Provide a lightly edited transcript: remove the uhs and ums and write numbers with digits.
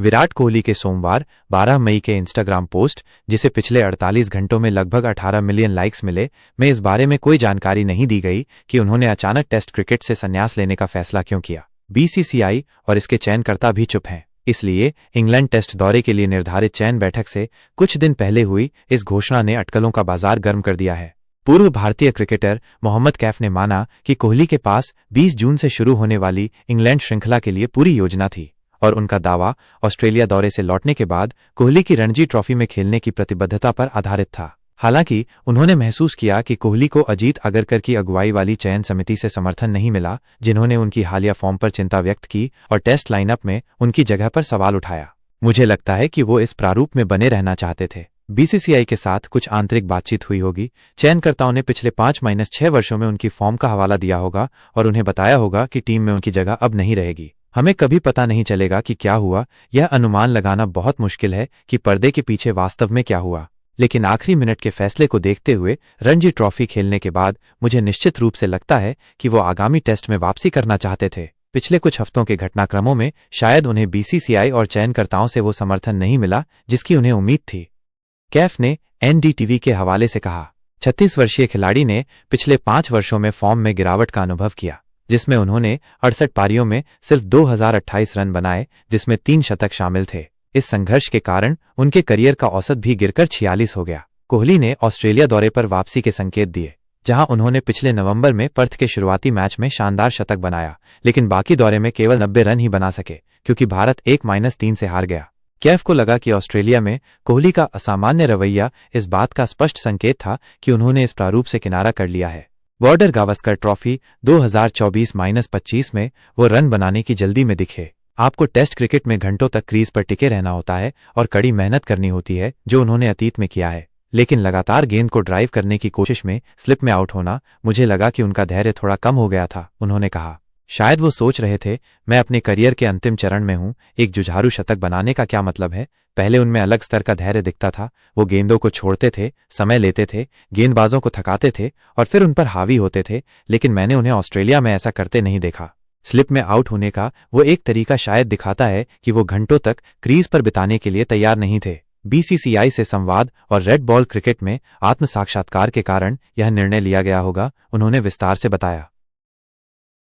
विराट कोहली के सोमवार 12 मई के इंस्टाग्राम पोस्ट, जिसे पिछले 48 घंटों में लगभग 18 मिलियन लाइक्स मिले, में इस बारे में कोई जानकारी नहीं दी गई कि उन्होंने अचानक टेस्ट क्रिकेट से संन्यास लेने का फैसला क्यों किया। बीसीसीआई और इसके चयनकर्ता भी चुप हैं। इसलिए इंग्लैंड टेस्ट दौरे के लिए निर्धारित चयन बैठक से कुछ दिन पहले हुई इस घोषणा ने अटकलों का बाजार गर्म कर दिया है। पूर्व भारतीय क्रिकेटर मोहम्मद कैफ ने माना कि कोहली के पास 20 जून से शुरू होने वाली इंग्लैंड श्रृंखला के लिए पूरी योजना थी और उनका दावा ऑस्ट्रेलिया दौरे से लौटने के बाद कोहली की रणजी ट्रॉफी में खेलने की प्रतिबद्धता पर आधारित था। हालांकि उन्होंने महसूस किया कि कोहली को अजीत अगरकर की अगुवाई वाली चयन समिति से समर्थन नहीं मिला, जिन्होंने उनकी हालिया फॉर्म पर चिंता व्यक्त की और टेस्ट लाइनअप में उनकी जगह पर सवाल उठाया। मुझे लगता है कि वो इस प्रारूप में बने रहना चाहते थे। बीसीसीआई के साथ कुछ आंतरिक बातचीत हुई होगी। चयनकर्ताओं ने पिछले 5-6 वर्षों में उनकी फॉर्म का हवाला दिया होगा और उन्हें बताया होगा कि टीम में उनकी जगह अब नहीं रहेगी। हमें कभी पता नहीं चलेगा कि क्या हुआ। यह अनुमान लगाना बहुत मुश्किल है कि पर्दे के पीछे वास्तव में क्या हुआ, लेकिन आखिरी मिनट के फैसले को देखते हुए रणजी ट्रॉफी खेलने के बाद मुझे निश्चित रूप से लगता है कि वो आगामी टेस्ट में वापसी करना चाहते थे। पिछले कुछ हफ्तों के घटनाक्रमों में शायद उन्हें बीसीसीआई और चयनकर्ताओं से वो समर्थन नहीं मिला जिसकी उन्हें उम्मीद थी। कैफ ने एनडीटीवी के हवाले से कहा, 36 वर्षीय खिलाड़ी ने पिछले 5 वर्षों में फॉर्म में गिरावट का अनुभव किया, जिसमें उन्होंने 68 पारियों में सिर्फ 2028 रन बनाए, जिसमें 3 शतक शामिल थे। इस संघर्ष के कारण उनके करियर का औसत भी गिरकर 46 हो गया। कोहली ने ऑस्ट्रेलिया दौरे पर वापसी के संकेत दिए, जहां उन्होंने पिछले नवंबर में पर्थ के शुरुआती मैच में शानदार शतक बनाया, लेकिन बाकी दौरे में केवल 90 रन ही बना सके क्योंकि भारत 1-3 से हार गया। कैफ को लगा कि ऑस्ट्रेलिया में कोहली का असामान्य रवैया इस बात का स्पष्ट संकेत था कि उन्होंने इस प्रारूप से किनारा कर लिया है। बॉर्डर गावस्कर ट्रॉफी 2024-25 में वो रन बनाने की जल्दी में दिखे। आपको टेस्ट क्रिकेट में घंटों तक क्रीज पर टिके रहना होता है और कड़ी मेहनत करनी होती है, जो उन्होंने अतीत में किया है, लेकिन लगातार गेंद को ड्राइव करने की कोशिश में स्लिप में आउट होना, मुझे लगा कि उनका धैर्य थोड़ा कम हो गया था। उन्होंने कहा, शायद वो सोच रहे थे, मैं अपने करियर के अंतिम चरण में हूं, एक जुझारू शतक बनाने का क्या मतलब है। पहले उनमें अलग स्तर का धैर्य दिखता था। वो गेंदों को छोड़ते थे, समय लेते थे, गेंदबाजों को थकाते थे और फिर उन पर हावी होते थे, लेकिन मैंने उन्हें ऑस्ट्रेलिया में ऐसा करते नहीं देखा। स्लिप में आउट होने का वो एक तरीका शायद दिखाता है कि वो घंटों तक क्रीज पर बिताने के लिए तैयार नहीं थे। बीसीसीआई से संवाद और रेड बॉल क्रिकेट में आत्म साक्षात्कार के कारण यह निर्णय लिया गया होगा, उन्होंने विस्तार से बताया।